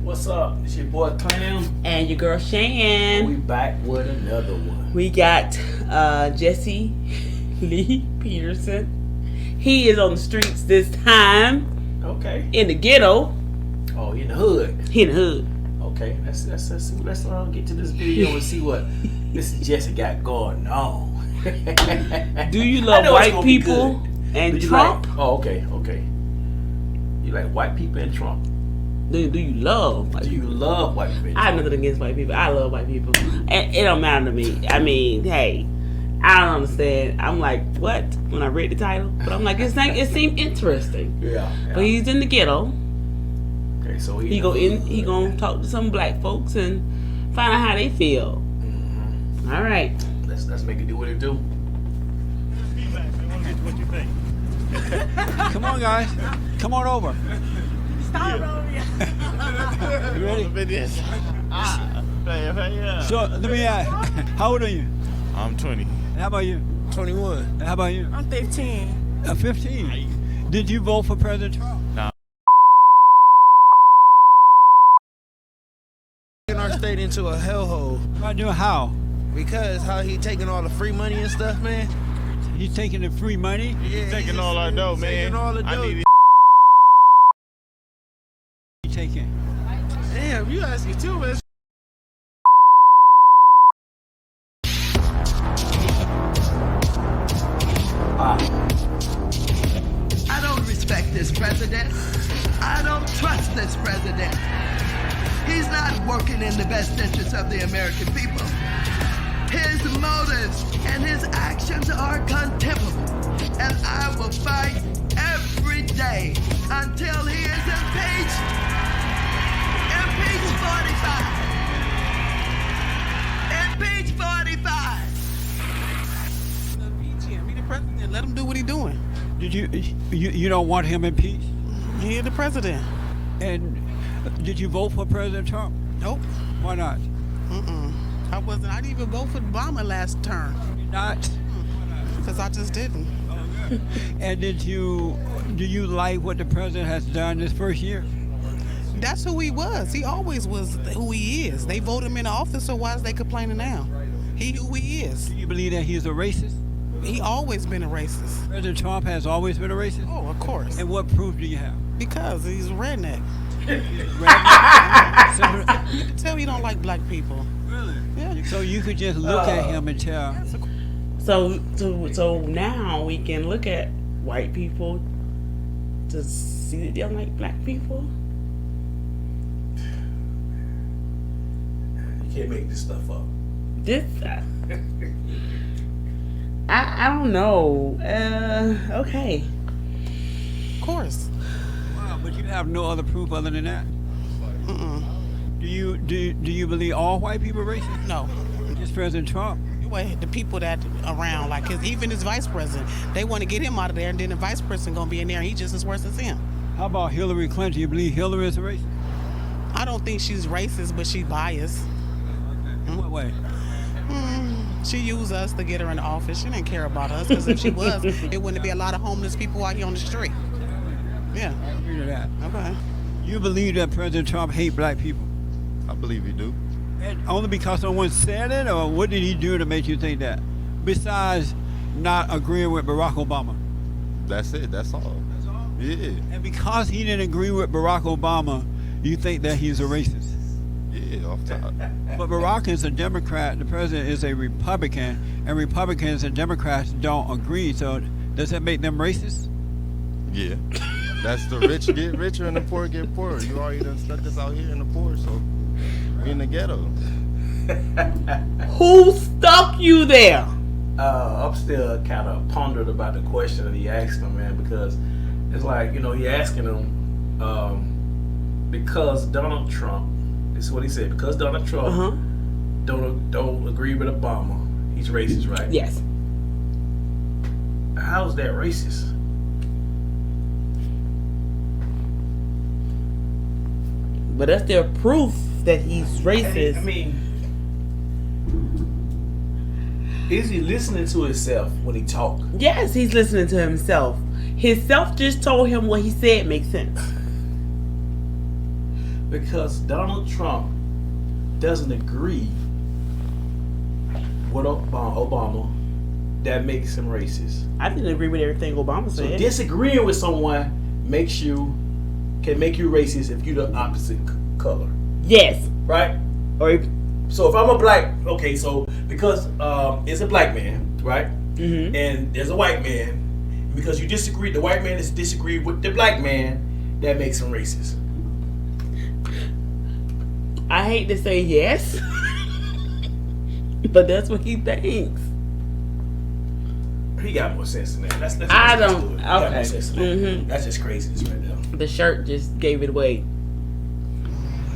What's up? It's your boy Clam. And your girl Shan. We back with another one. We got Jesse Lee Peterson. He is on the streets this time. Okay. In the ghetto. Oh, in the hood. He in the hood. Okay. Let's get to this video and see what Mr. Jesse got going on. Do you love white people and Trump? Okay. You like white people and Trump? Do you love white people? Do you love white people? I have nothing against white people. I love white people. And it don't matter to me. I mean, hey, I don't understand. I'm like, what? When I read the title. But I'm like, it seemed interesting. Yeah. But he's in the ghetto. Okay, so he gonna talk to some black folks and find out how they feel. Mm-hmm. All right. Let's make it do what it do. What you think? Come on, guys. Come on over. Stop over here. You ready? Yeah. So let me ask, how old are you? I'm 20. And how about you? 21. And how about you? I'm 15. 15. Did you vote for President Trump? No. Taking our state into a hellhole. I do how? Because how he taking all the free money and stuff, man. He's taking the free money? Yeah, Taking all our dough, man. Taking all the dough. I need it. He's taking. Damn, you asking too much. I don't respect this president. I don't trust this president. He's not working in the best interest of the American people. His motives and his actions are contemptible. And I will fight every day until he is impeached. Impeach 45. Impeach 45. Impeach him. He the president. Let him do what he doing. Did you don't want him impeached? He the president. And did you vote for President Trump? Nope. Why not? I wasn't. I didn't even vote for Obama last term. You're not? Because I just didn't. And do you like what the president has done this first year? That's who he was. He always was who he is. They voted him in office, so why is they complaining now? He who he is. Do you believe that he's a racist? He always been a racist. President Trump has always been a racist? Oh, of course. And what proof do you have? Because he's a redneck. You can tell he don't like black people. Really? Yeah. So you could just look at him and tell. So now we can look at white people to see that they don't like black people. You can't make this stuff up. I don't know. Okay. Of course. Wow, but you have no other proof other than that. Do you believe all white people are racist? No. Just President Trump. Well, the people that around, like even his vice president, they want to get him out of there, and then the vice president gonna be in there, and he just as worse as him. How about Hillary Clinton? Do you believe Hillary is a racist? I don't think she's racist, but she's biased. In what way? She used us to get her in the office. She didn't care about us, because if she was, it wouldn't be a lot of homeless people out here on the street. Yeah. I agree to that. Okay. You believe that President Trump hates black people? I believe you do. And only because someone said it, or what did he do to make you think that? Besides not agreeing with Barack Obama. That's it. That's all. That's all? Yeah. And because he didn't agree with Barack Obama, you think that he's a racist? Yeah, off top. But Barack is a Democrat, the president is a Republican, and Republicans and Democrats don't agree, so does that make them racist? Yeah. That's the rich get richer and the poor get poorer. You already done stuck us out here in the poor, so we in the ghetto. Who stuck you there? I'm still kind of pondered about the question that he asked him, man, because it's like, he asking him because Donald Trump, this is what he said, because Donald Trump don't agree with Obama, he's racist, right? Yes. How's that racist? But that's their proof that he's racist. I mean, is he listening to himself when he talk? Yes, he's listening to himself. His self just told him what he said makes sense. Because Donald Trump doesn't agree with Obama, that makes him racist. I didn't agree with everything Obama So said. disagreeing with someone can make you racist if you're the opposite color, Yes. right? Or So if I'm a black, okay, so because it's a black man, right? mm-hmm. And there's a white man, because you disagree, the white man is disagree with the black man, that makes him racist. I hate to say yes, but that's what he thinks. He got more sense than that. That's I let's don't. do it. He got Okay. more sense than that. Mm-hmm. That's just craziness right now. The shirt just gave it away.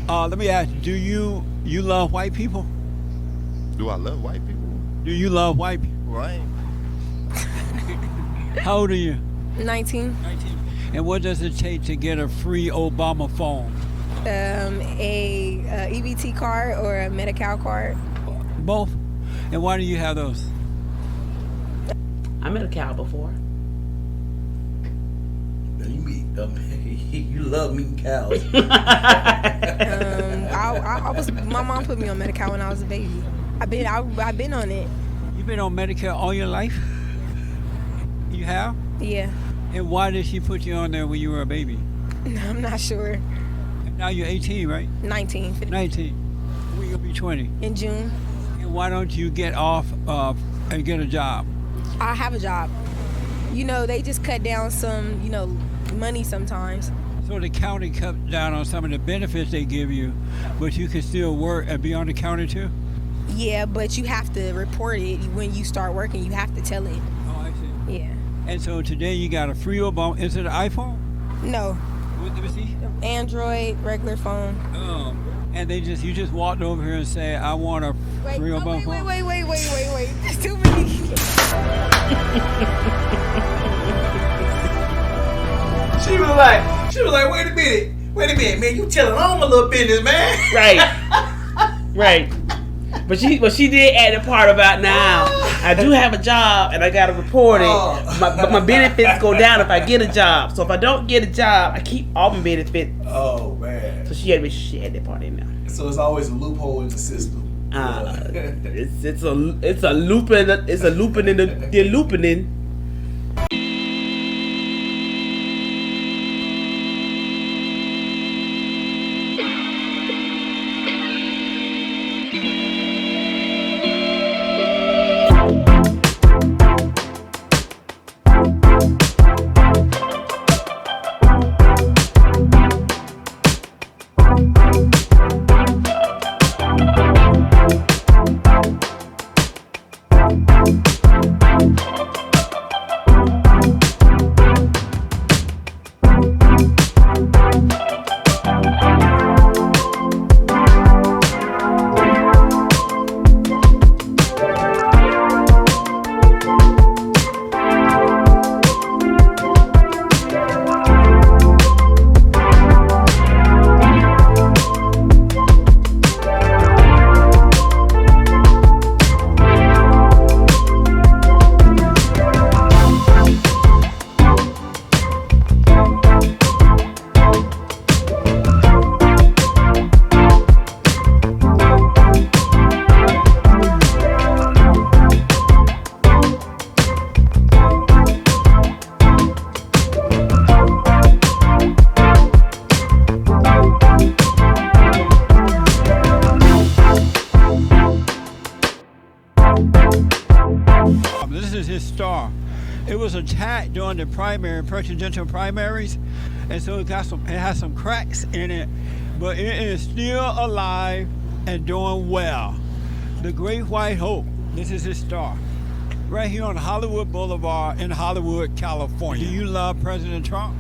Let me ask you, do you love white people? Do I love white people? Do you love white people? Right. How old are you? 19. 19. And what does it take to get a free Obama phone? A EBT card or a Medi-Cal card. Both? And why do you have those? I met a cow before. You love meeting cows. I was. My mom put me on Medi-Cal when I was a baby. I've been on it. You've been on Medicare all your life? You have? Yeah. And why did she put you on there when you were a baby? I'm not sure. And now you're 18, right? 19. 19. When you'll be 20. In June. And why don't you get off and get a job? I have a job. You know, they just cut down some, money sometimes. So the county cut down on some of the benefits they give you, but you can still work and be on the county too? Yeah, but you have to report it when you start working. You have to tell it. Oh, I see. Yeah. And so today you got a free Obama. Is it an iPhone? No. Let me see. Android, regular phone. And you just walked over here and said, I want a free Obama phone? Wait. There's too many. She was like, wait a minute, man, you telling all my little business, man. Right. But she did add the part about now. I do have a job and I gotta report it. But my benefits go down if I get a job. So if I don't get a job, I keep all my benefits. Oh man. So she had that part in there. So it's always a loophole in the system. It's a looping in the looping in. This is his star. It was attacked during the presidential primaries, and so it has some cracks in it, but it is still alive and doing well. The Great White Hope. This is his star. Right here on Hollywood Boulevard in Hollywood, California. Do you love President Trump?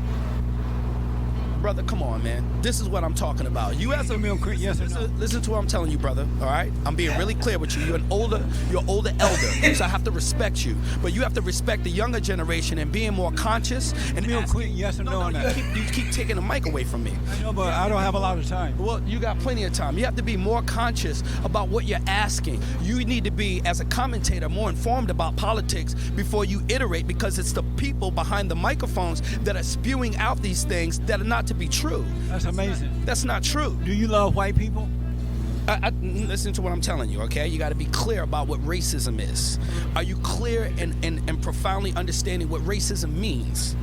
Brother, come on, man. This is what I'm talking about. You as a yes or no? listen to what I'm telling you, brother. All right, I'm being really clear with you. You're older elder, so I have to respect you. But you have to respect the younger generation and being more conscious and Real asking, quick, yes or no on that? You keep taking the mic away from me. I know, but I don't have a lot of time. Well, you got plenty of time. You have to be more conscious about what you're asking. You need to be, as a commentator, more informed about politics before you iterate, because it's the people behind the microphones that are spewing out these things that are not to be true. That's amazing. That's not true. Do you love white people? Listen to what I'm telling you, okay? You got to be clear about what racism is. Are you clear and profoundly understanding what racism means?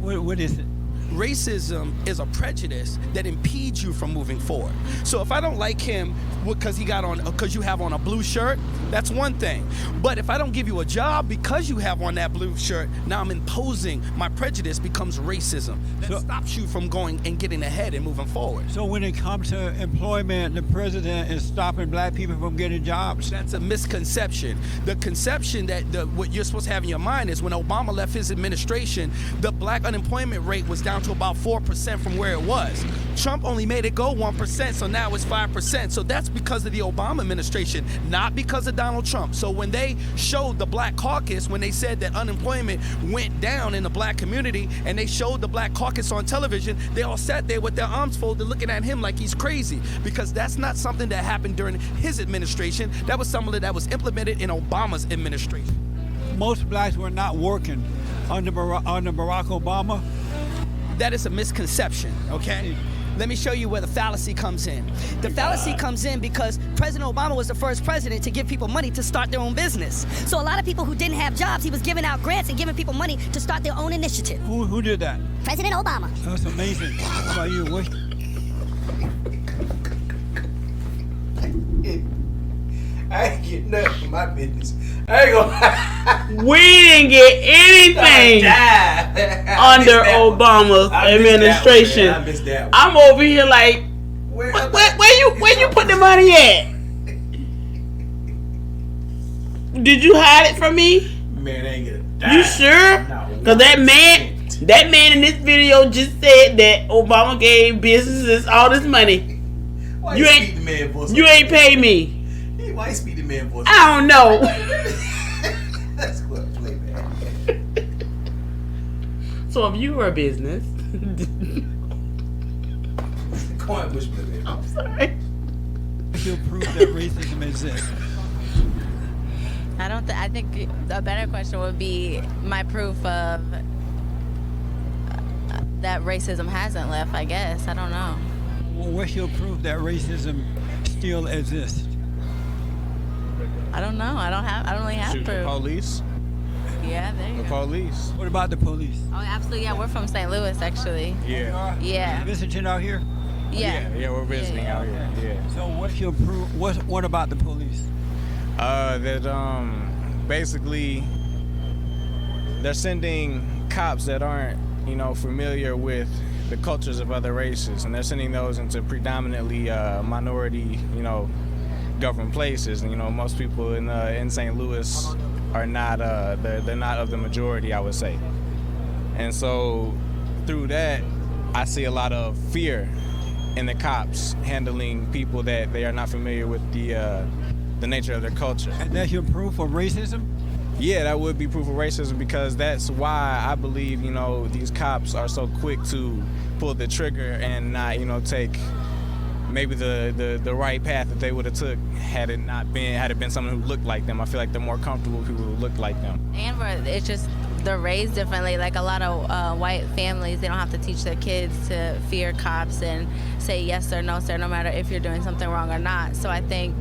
What is it? Racism is a prejudice that impedes you from moving forward. So if I don't like him because you have on a blue shirt, that's one thing. But if I don't give you a job because you have on that blue shirt, now I'm imposing, my prejudice becomes racism. That stops you from going and getting ahead and moving forward. So when it comes to employment, the president is stopping black people from getting jobs. That's a misconception. The conception that what you're supposed to have in your mind is when Obama left his administration, the black unemployment rate was down to about 4% from where it was. Trump only made it go 1%, so now it's 5%. So that's because of the Obama administration, not because of Donald Trump. So when they showed the Black Caucus, when they said that unemployment went down in the black community, and they showed the Black Caucus on television, they all sat there with their arms folded looking at him like he's crazy, because that's not something that happened during his administration. That was something that was implemented in Obama's administration. Most blacks were not working under Barack Obama. That is a misconception, okay? Let me show you where the fallacy comes in. The fallacy comes in because President Obama was the first president to give people money to start their own business. So a lot of people who didn't have jobs, he was giving out grants and giving people money to start their own initiative. Who did that? President Obama. That's amazing. How about you? What? I ain't getting nothing for my business. I ain't gonna. We didn't get anything under Obama's administration. I missed that one. I'm over here like, where you put the money at? Did you hide it from me? Man, I ain't gonna die. You sure? Because that man in this video just said that Obama gave businesses all this money. Why You speak the man voice? You ain't paid me. Why you speak the man voice? I don't know. That's what play man. So if you were a business, Coin Bush man. I'm sorry. You'll prove that racism exists. I think a better question would be my proof of that racism hasn't left. I guess I don't know. Well, what's your proof that racism still exists? I don't know. I don't really have Shoot, the proof. police. Yeah, there you The go. police. What about the police? Oh, absolutely. Yeah, we're from St. Louis, actually. Yeah. Yeah. Visiting out here? Yeah. Yeah, we're visiting out here. Yeah. So what's your proof? What about the police? That basically they're sending cops that aren't, familiar with the cultures of other races, and they're sending those into predominantly minority, governed places. And most people in St. Louis are not they're not of the majority, I would say. And so through that, I see a lot of fear in the cops handling people that they are not familiar with the nature of their culture. And that's your proof of racism? Yeah, that would be proof of racism, because that's why I believe, these cops are so quick to pull the trigger and not, take maybe the right path that they would have took had it been someone who looked like them. I feel like they're more comfortable with people who look like them. And it's just they're raised differently. Like a lot of white families, they don't have to teach their kids to fear cops and say yes or no, sir, no matter if you're doing something wrong or not. So I think,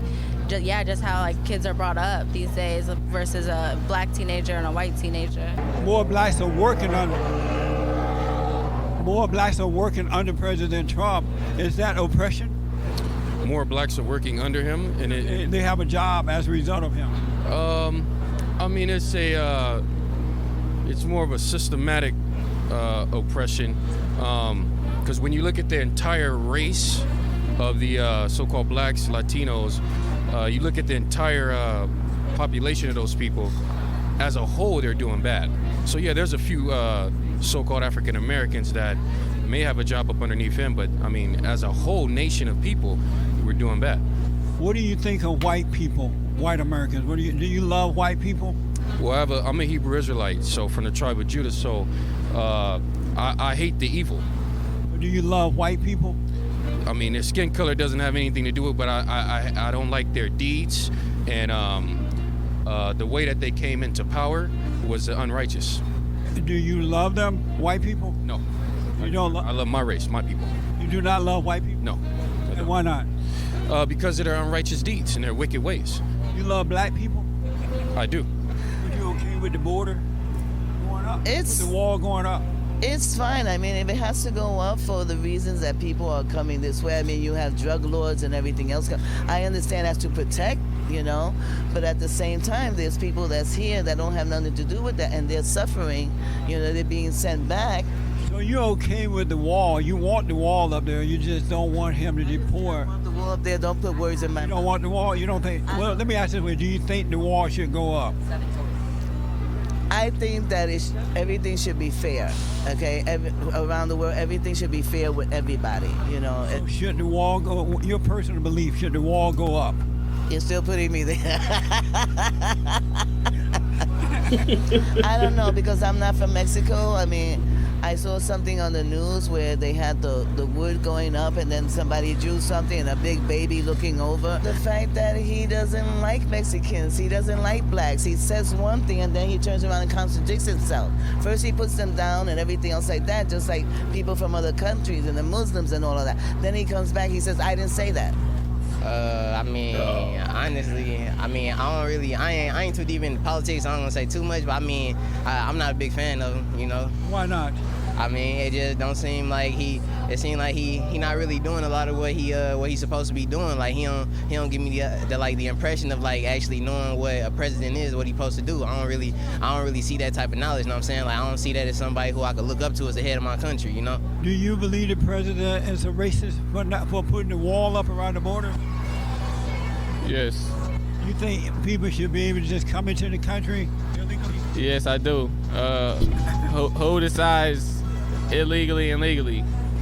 just how like kids are brought up these days versus a black teenager and a white teenager. More blacks are working under President Trump. Is that oppression? More blacks are working under him, and they have a job as a result of him. I mean, it's more of a systematic oppression, because when you look at the entire race of the so-called blacks, Latinos, you look at the entire population of those people, as a whole, they're doing bad. So yeah, there's a few so-called African Americans that may have a job up underneath him, but I mean, as a whole nation of people, we're doing bad. What do you think of white people, white Americans? Do you love white people? Well, I'm a Hebrew Israelite, so from the tribe of Judah, so I hate the evil. Do you love white people? I mean, their skin color doesn't have anything to do with it, but I don't like their deeds, and the way that they came into power was unrighteous. Do you love them, white people? No. You don't I love my race, my people. You do not love white people? No. And why not? Because of their unrighteous deeds and their wicked ways. You love black people? I do. Are you okay with the border going up? It's with the wall going up? It's fine. I mean, if it has to go up for the reasons that people are coming this way, I mean, you have drug lords and everything else. I understand that's to protect, you know, but at the same time, there's people that's here that don't have nothing to do with that, and they're suffering. You know, they're being sent back. So you're okay with the wall? You want the wall up there? You just don't want him to deport? Want the wall up there? Don't put words in my mouth. You don't want the wall? You don't think? Well, let me ask this way: do you think the wall should go up? I think that everything should be fair, okay? Around the world, everything should be fair with everybody, you know. So should the wall go, your personal belief, should the wall go up? You're still putting me there. I don't know, because I'm not from Mexico. I mean, I saw something on the news where they had the wood going up and then somebody drew something and a big baby looking over. The fact that he doesn't like Mexicans, he doesn't like blacks. He says one thing and then he turns around and contradicts himself. First he puts them down and everything else like that, just like people from other countries and the Muslims and all of that. Then he comes back, he says, I didn't say that. I mean, honestly, I mean, I ain't too deep in politics. I don't want to say too much, but I mean, I'm not a big fan of him, you know. Why not? I mean, it just don't seem like he not really doing a lot of what he's supposed to be doing. Like he don't give me the impression of like actually knowing what a president is, what he's supposed to do. I don't really see that type of knowledge. You know what I'm saying? Like I don't see that as somebody who I could look up to as the head of my country. You know? Do you believe the president is a racist for putting the wall up around the border? Yes. You think people should be able to just come into the country illegally? Yes, I do. Who decides illegally and legally?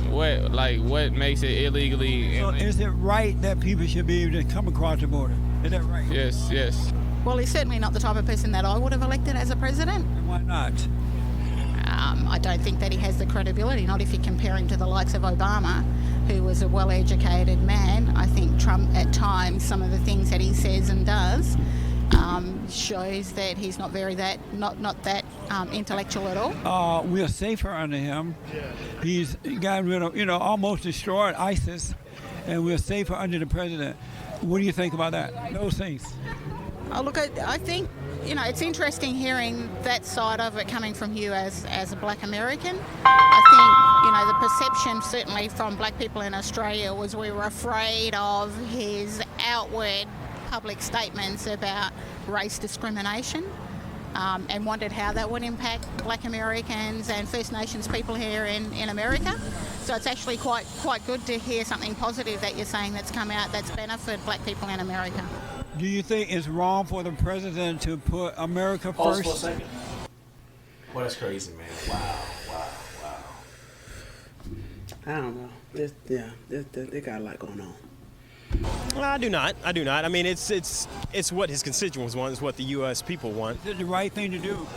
What makes it illegally? So is it right that people should be able to come across the border? Is that right? Yes. Well, he's certainly not the type of person that I would have elected as a president. And why not? I don't think that he has the credibility, not if you compare him to the likes of Obama, who was a well-educated man. I think Trump, at times, some of the things that he says and does shows that he's not that intellectual at all. We're safer under him. He's got rid of, almost destroyed ISIS, and we're safer under the president. What do you think about that? Those things. Oh, look, I think, it's interesting hearing that side of it coming from you as a black American. I think, the perception certainly from black people in Australia was we were afraid of his outward public statements about race discrimination and wondered how that would impact black Americans and First Nations people here in America. So it's actually quite good to hear something positive that you're saying that's come out that's benefited black people in America. Do you think it's wrong for the president to put America Pause first? for a second. Well, that's crazy, man. Wow. I don't know. They got a lot going on. I do not. I mean, it's what his constituents want. It's what the U.S. people want. Is it the right thing to do?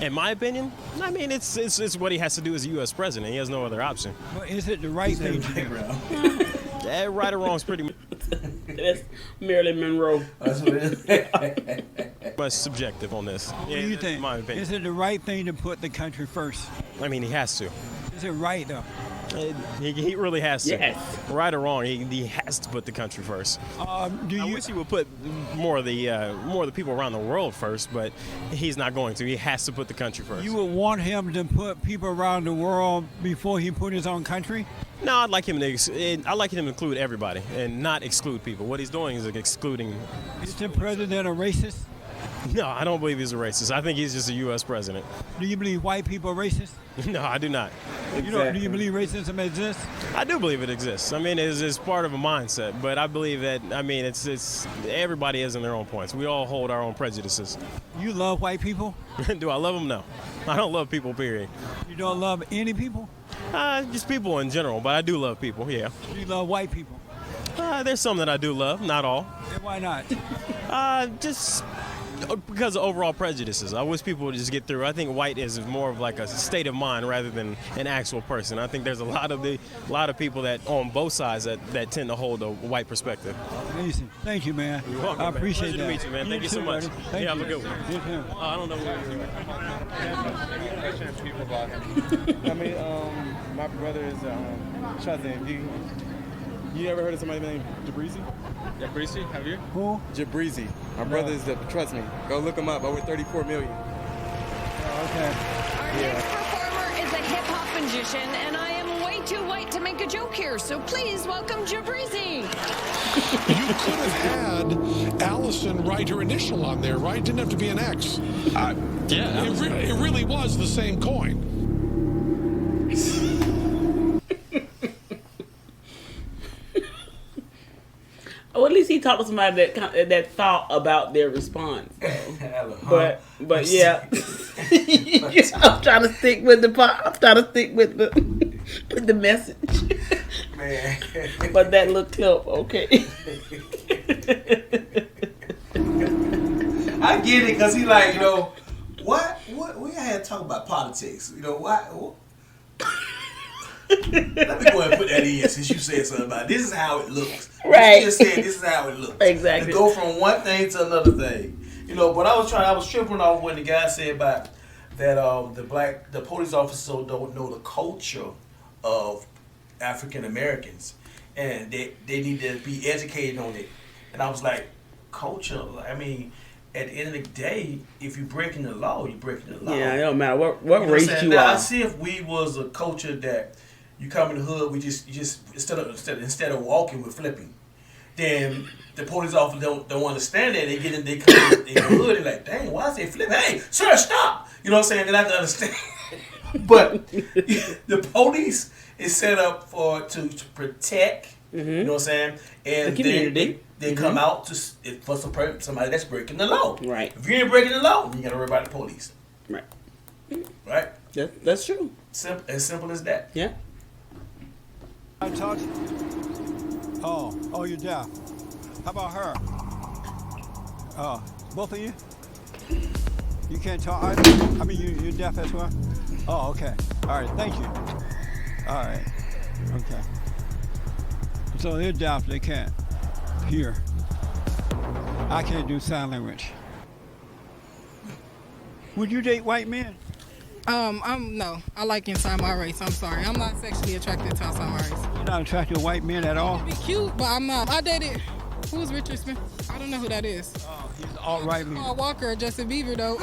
In my opinion, I mean, it's what he has to do as a U.S. president. He has no other option. But is it the right thing to do? Right or wrong is pretty That's Marilyn Monroe. That's what it is. much subjective on this. What do you think? In my opinion. Is it the right thing to put the country first? I mean, he has to. Is it right, though? He really has to. Yes. Right or wrong, he has to put the country first. I wish he would put more of the people around the world first, but he's not going to. He has to put the country first. You would want him to put people around the world before he put his own country? No, I'd like him to include everybody and not exclude people. What he's doing is excluding. Is the president a racist? No, I don't believe he's a racist. I think he's just a U.S. president. Do you believe white people are racist? No, I do not. Do you believe racism exists? I do believe it exists. I mean, it's part of a mindset, but I believe that, it's everybody has in their own points. We all hold our own prejudices. You love white people? Do I love them? No. I don't love people, period. You don't love any people? Just people in general, but I do love people, yeah. You love white people? There's some that I do love, not all. And why not? Just because of overall prejudices. I wish people would just get through. I think white is more of like a state of mind rather than an actual person. I think there's a lot of people that on both sides that tend to hold a white perspective. Amazing. Thank you, man. You're welcome, I man. appreciate Pleasure that. to meet you, man. Thank you so much. Thank Have you. a good one. You too. I don't know where you're at. I mean, my brother is Shazam. You ever heard of somebody named Jabrizi? Jabrizi, have you? Who? Jabrizi. My brother is trust me. Go look him up. Over 34 million. Okay. Our next performer is a hip-hop magician, and I am way too white to make a joke here, so please welcome Jabrizi. You could have had Allison write her initial on there, right? Didn't have to be an X. Yeah. It really was the same coin. Well, at least he talked to somebody that thought about their response. But yeah, I'm trying to stick with the message. Man. But that little clip, okay. I get it, because he like, what we had to talk about politics. What? Let me go ahead and put that in since you said something about it. This is how it looks. Right. You just said this is how it looks. Exactly. To go from one thing to another thing. But I was tripping off when the guy said about that the police officers don't know the culture of African Americans, and they need to be educated on it. And I was like, culture? I mean, at the end of the day, if you're breaking the law, you're breaking the law. Yeah, it don't matter what race you now, are. I see if we was a culture that you come in the hood, we just instead of walking, we're flipping. Then the police officer don't understand that. They come in the hood and like, dang, why is they flip? Hey, sir, stop! You know what I'm saying? They're not gonna understand. But the police is set up to protect. You know what I'm saying? And the community. They come out for somebody that's breaking the law. Right. If you ain't breaking the law, you gotta worry about the police. Right. Right. That's true. As simple as that. Yeah. I talked. Oh, you're deaf. How about her? Oh, both of you? You can't talk either? I mean, you're deaf as well? Oh, okay. All right, thank you. All right, okay. So they're deaf, they can't hear. I can't do sign language. Would you date white men? No. I like inside my race. I'm sorry. I'm not sexually attracted to outside my race. You're not attracted to white men at all? Be cute, but I'm not. I dated. Who's Richard Smith? I don't know who that is. Oh, he's alt-right leader. Paul Walker or Justin Bieber, though.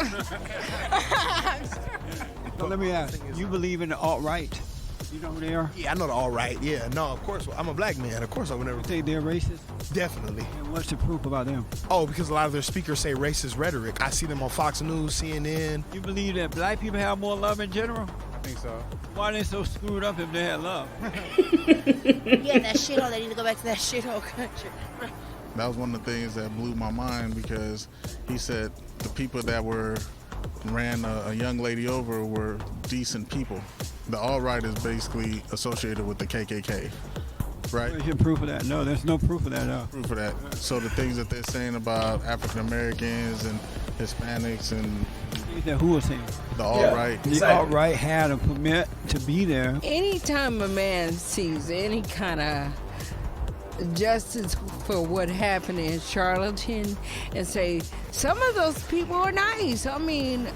So let me ask, you believe in the alt-right? You know who they are? Yeah, I know the alt-right. Yeah, no, of course. I'm a black man. Of course I would never. You think they're racist? Definitely. And what's the proof about them? Oh, because a lot of their speakers say racist rhetoric. I see them on Fox News, CNN. You believe that black people have more love in general? I think so. Why are they so screwed up if they had love? Yeah, that shithole. They need to go back to that shithole country. That was one of the things that blew my mind, because he said the people that ran a young lady over were decent people. The alt-right is basically associated with the KKK, right? Where's your proof of that? No, there's no proof of that. No. Proof of that. So the things that they're saying about African Americans and Hispanics and who was saying? The alt-right. The alt-right had a permit to be there. Anytime a man sees any kind of justice for what happened in Charlottesville and say, some of those people are nice. I mean,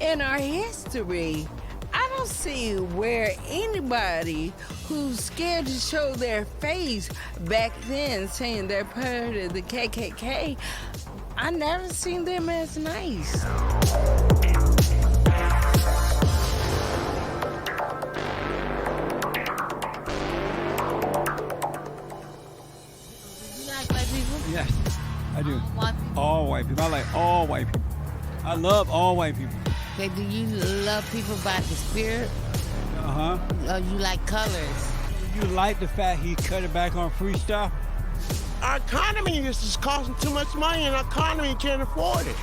in our history, I don't see where anybody who's scared to show their face back then saying they're part of the KKK, I never seen them as nice. Yes, I do. All white people. I like all white people. I love all white people. Okay, do you love people by the spirit? Uh-huh. Or you like colors? You like the fact he cut it back on free stuff? Our economy is just costing too much money, and our economy can't afford it.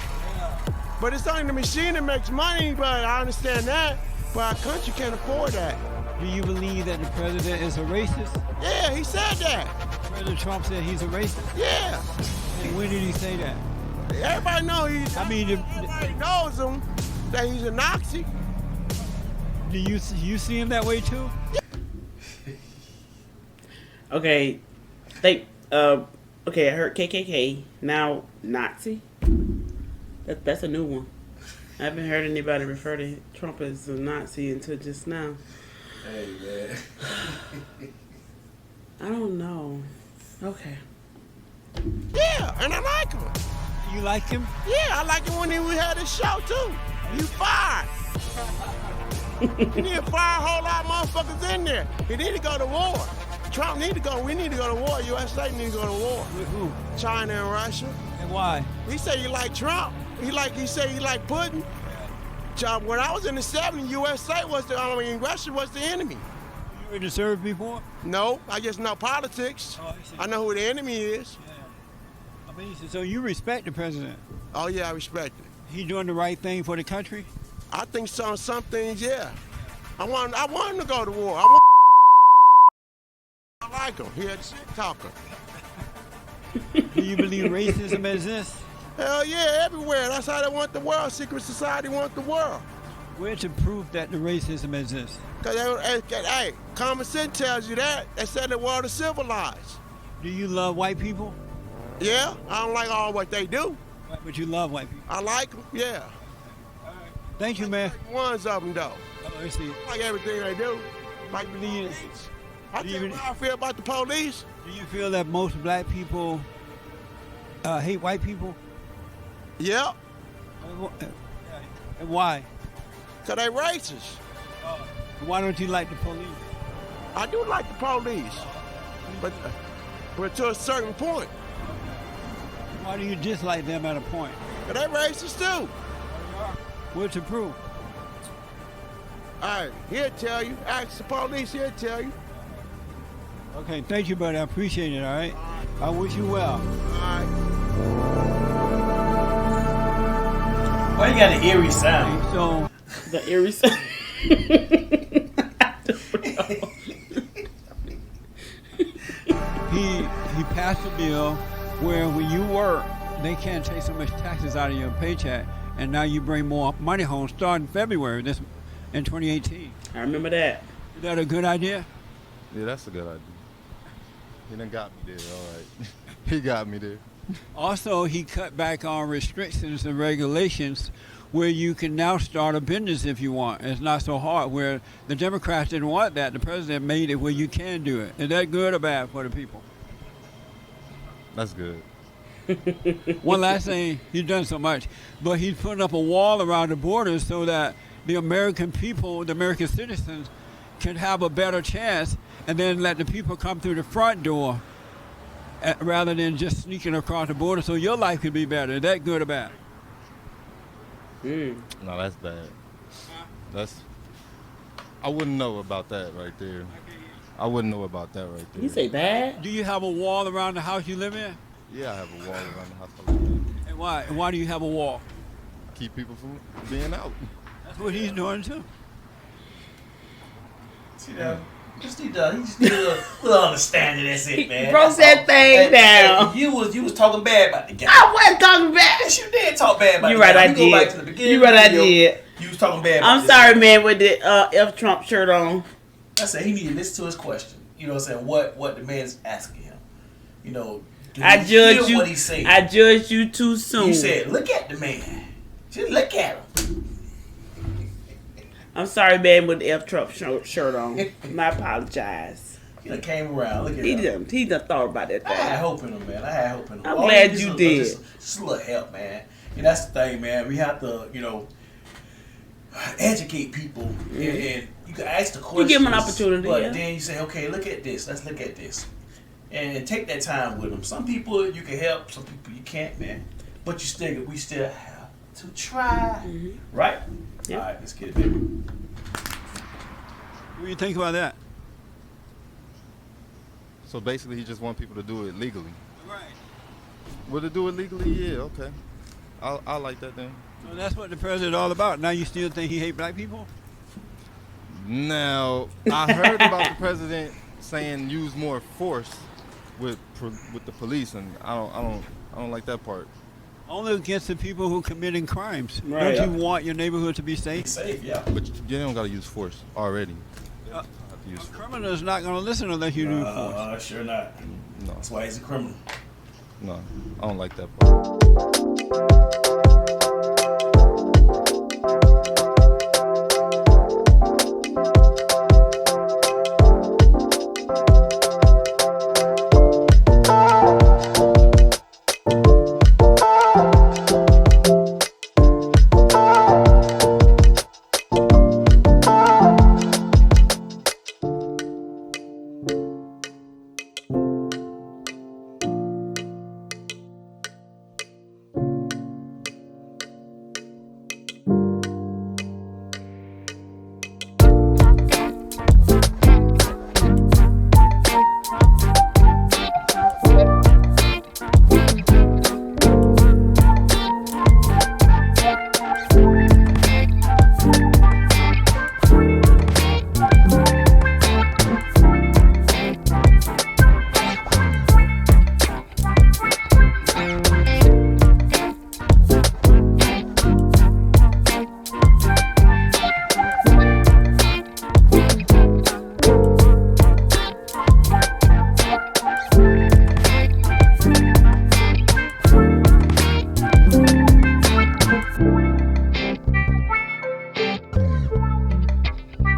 But it's only the machine that makes money, but I understand that. But our country can't afford that. Do you believe that the president is a racist? Yeah, he said that. President Trump said he's a racist? Yeah. And when did he say that? Everybody knows everybody knows him, that he's a Nazi. Do you see him that way too? Okay, okay, I heard KKK, now Nazi. That's a new one. I haven't heard anybody refer to Trump as a Nazi until just now. Hey, man. I don't know. Okay. Yeah, and I like him. You like him? Yeah, I like him when we had his show too. You fired. You need to fire a whole lot of motherfuckers in there. He need to go to war. Trump need to go. We need to go to war. USA need to go to war. With who? China and Russia. And why? He say you like Trump. He say he like Putin. When I was in the 70s, USA was Russia was the enemy. You were in the service before? No, I just know politics. Oh, I know who the enemy is. Yeah. Amazing. So you respect the president? Oh yeah, I respect it. He doing the right thing for the country? I think so. Some things, yeah. I want him to go to war. I like him. He a shit talker. Do you believe racism exists? Hell yeah, everywhere. That's how they want the world. Secret society want the world. Where's the proof that the racism exists? Hey, common sense tells you that. They said the world is civilized. Do you love white people? Yeah, I don't like all what they do. But you love white people? I like them, yeah. Thank you, man. Ones of them, though. Oh, I see. I like everything they do. Like the police. I tell you how I feel about the police. Do you feel that most black people hate white people? Yeah. And why? Because they racist. Why don't you like the police? I do like the police, but to a certain point. Why do you dislike them at a point? Because they racist too. What's the proof? All right, he'll tell you. Ask the police, he'll tell you. Okay, thank you, buddy. I appreciate it, all right? I wish you well. All right. Why you got an eerie sound? Okay, so the eerie sound. He passed a bill where when you work, they can't take so much taxes out of your paycheck, and now you bring more money home starting February in 2018. I remember that. Is that a good idea? Yeah, that's a good idea. He done got me there, all right. He got me there. Also, he cut back on restrictions and regulations where you can now start a business if you want. It's not so hard. Where the Democrats didn't want that, the president made it where you can do it. Is that good or bad for the people? That's good. One last thing, he's done so much, but he's putting up a wall around the borders so that the American people, the American citizens, can have a better chance, and then let the people come through the front door rather than just sneaking across the border so your life could be better. Is that good or bad? No, that's bad. I wouldn't know about that right there. I wouldn't know about that right there. You say bad? Do you have a wall around the house you live in? Yeah, I have a wall around the house I live in. And why? And why do you have a wall? Keep people from being out. That's what he's doing too. See that? He just need a little understanding. That's it, man. Broke that thing down. Hey, you was talking bad about the guy. I wasn't talking bad. Yes, you did talk bad about You the right, guy. I We go back did. to the beginning You right, of I the video. did. You was talking bad about I'm this sorry, guy. man, with the F Trump shirt on. I said he need to listen to his question. You know what I'm saying? What the man's asking him. You know, I judge you. What he's saying. I judged you too soon. You said, look at the man. Just look at him. I'm sorry, man, with the F Trump shirt on. I apologize. He done came around. Look at him. He done thought about that I thing. had hope in him, man. I had hope in him. I'm All glad we you need did. is just a little help, man. And that's the thing, man. We have to, educate people. And you can ask the questions. You give them an opportunity, But yeah. then you say, okay, look at this. Let's look at this. And take that time with them. Some people you can help. Some people you can't, man. But we still have to try. Right? Yep. All right, let's get it, baby. What do you think about that? So basically, he just want people to do it legally. Right. Will to do it legally? Yeah, okay. I like that then. So that's what the president's all about. Now you still think he hate black people? Now, I heard about the president saying use more force with the police, and I don't like that part. Only against the people who are committing crimes. Right. Don't you want your neighborhood to be safe? Safe, yeah. But you don't gotta use force already. A criminal is not going to listen unless you do force. Sure not. No. That's why he's a criminal. No, I don't like that part.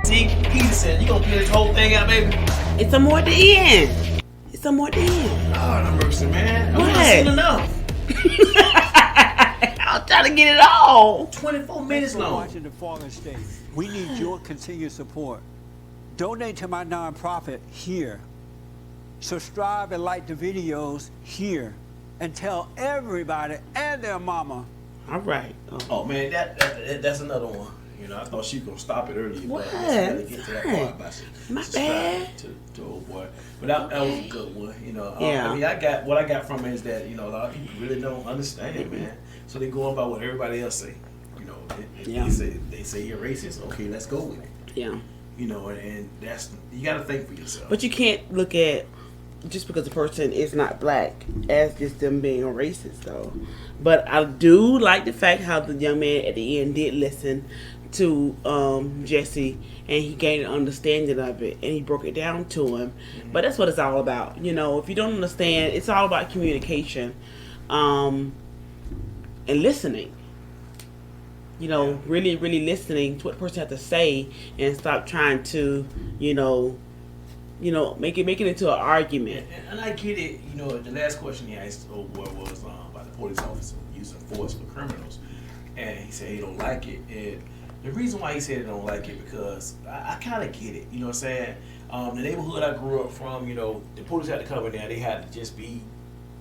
See, Peterson, you gonna clear this whole thing out, baby? It's some more at the end. It's some more at the end. Oh, no mercy, man. What? I'm not seeing enough. I'm trying to get it all. 24 minutes Thanks for long. watching The Fallen State. We need your continued support. Donate to my nonprofit here. Subscribe and like the videos here. And tell everybody and their mama. All right. Oh man, that's another one. You know, I thought she was gonna stop it earlier. What? But I gotta get to that part about My subscribe bad. to old boy. But that was a good one. You know, Yeah. I mean, what I got from it is that, you know, a lot of people really don't understand, man. So they go on by what everybody else say. You know, Yeah. they say you're racist. Okay, let's go with it. Yeah. You know, and that's, you got to think for yourself. But you can't look at just because a person is not black as just them being a racist, though. But I do like the fact how the young man at the end did listen to Jesse, and he gained an understanding of it, and he broke it down to him. But that's what it's all about. You know, if you don't understand, it's all about communication and listening. You know, really, really listening to what the person has to say, and stop trying to, make it into an argument. And I get it. You know, the last question he asked old boy was about the police officer using force for criminals, and he said he don't like it. And the reason why he said he don't like it because I kind of get it. You know what I'm saying? The neighborhood I grew up from, you know, the police had to come in there. They had to just be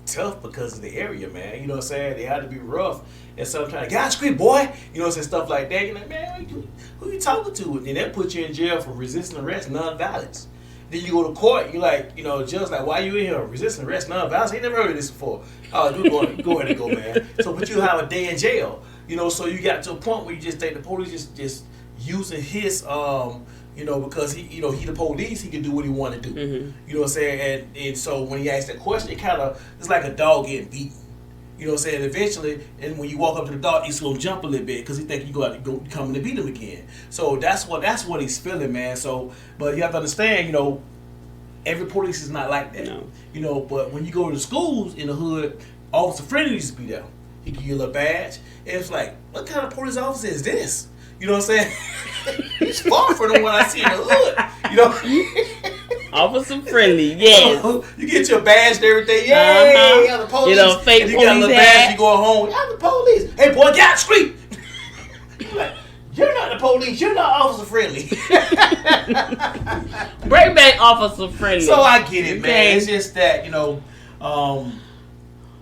tough because of the area, man. You know what I'm saying? They had to be rough. And sometimes, get out the street, boy. You know what I'm saying? Stuff like that. You're like, man, who you talking to? And then they'll put you in jail for resisting arrest, non-violence. Then you go to court, you like, you know, judge like, why you in here? Resisting arrest, non-violence? I ain't never heard of this before. Oh, you go ahead and go, man. So, but you have a day in jail. You know, so you got to a point where you just think the police just using his, you know, because he the police, he can do what he want to do. Mm-hmm. You know what I'm saying? And so when he asked that question, it kind of, it's like a dog getting beaten. You know what I'm saying? Eventually, and when you walk up to the dog, he's gonna jump a little bit because he think you got to go come and beat him again. So that's what he's feeling, man. So, but you have to understand, you know, every police is not like that. No. You know, but when you go to the schools in the hood, Officer Friendly used to be there. He give you a little badge, and it's like, what kind of police officer is this? You know what I'm saying? He's far from the one I see in the hood. You know. Officer Friendly, yes. You get your badge and everything. Yay, you got the police. You know, fake and you got a little police badge, hat. you going home. I'm the police. Hey, boy, get out the street. You're like, you're not the police. You're not Officer Friendly. Bring back Officer Friendly. So I get it, man. Okay. It's just that, you know,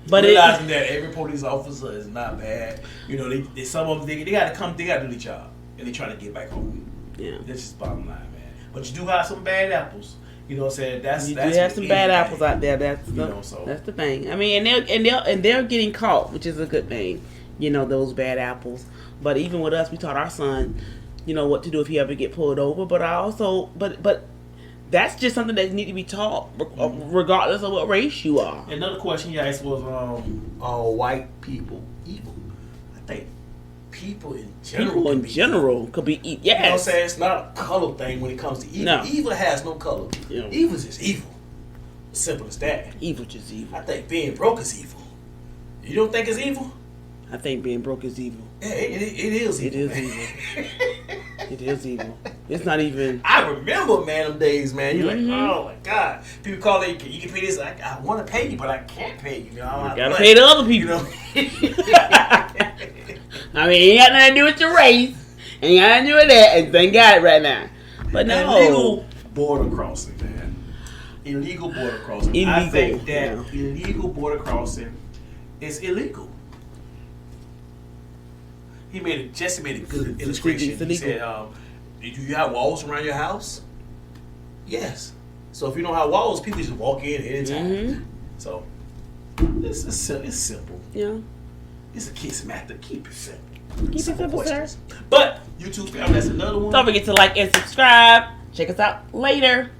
but realizing that every police officer is not bad. You know, they some of them they gotta come, they gotta do the job, and they try to get back home. Yeah, that's just bottom line, man. But you do have some bad apples. You know what I'm saying? You do have some bad apples out there. That's the thing. I mean, and they're getting caught, which is a good thing. You know, those bad apples. But even with us, we taught our son, you know, what to do if he ever get pulled over. But I also, but That's just something that needs to be taught, regardless of what race you are. Another question you asked was, are white people evil? I think people in general could be evil. Yes. You know what I'm saying? It's not a color thing when it comes to evil. No. Evil has no color. Evil is just evil. Simple as that. Evil just evil. I think being broke is evil. You don't think it's evil? I think being broke is evil. Yeah, it is evil. It is evil. It is evil. It's not even. I remember, man, them days, man. You're like, oh my God. People call it, you can pay this. I want to pay you, but I can't pay you. You know, I gotta pay the other people. You know? I mean, it ain't got nothing to do with your race. Ain't got nothing to do with that. And thank God right now. But no. Illegal border crossing, man. Illegal border crossing. Illegal. I think that illegal border crossing is illegal. Jesse made a good illustration. He said, do you have walls around your house? Yes. So if you don't have walls, people just walk in anytime. So it's simple. Yeah. It's a kiss matter. Keep it simple. Keep it simple, sir. But YouTube family, that's another one. Don't forget to like and subscribe. Check us out later.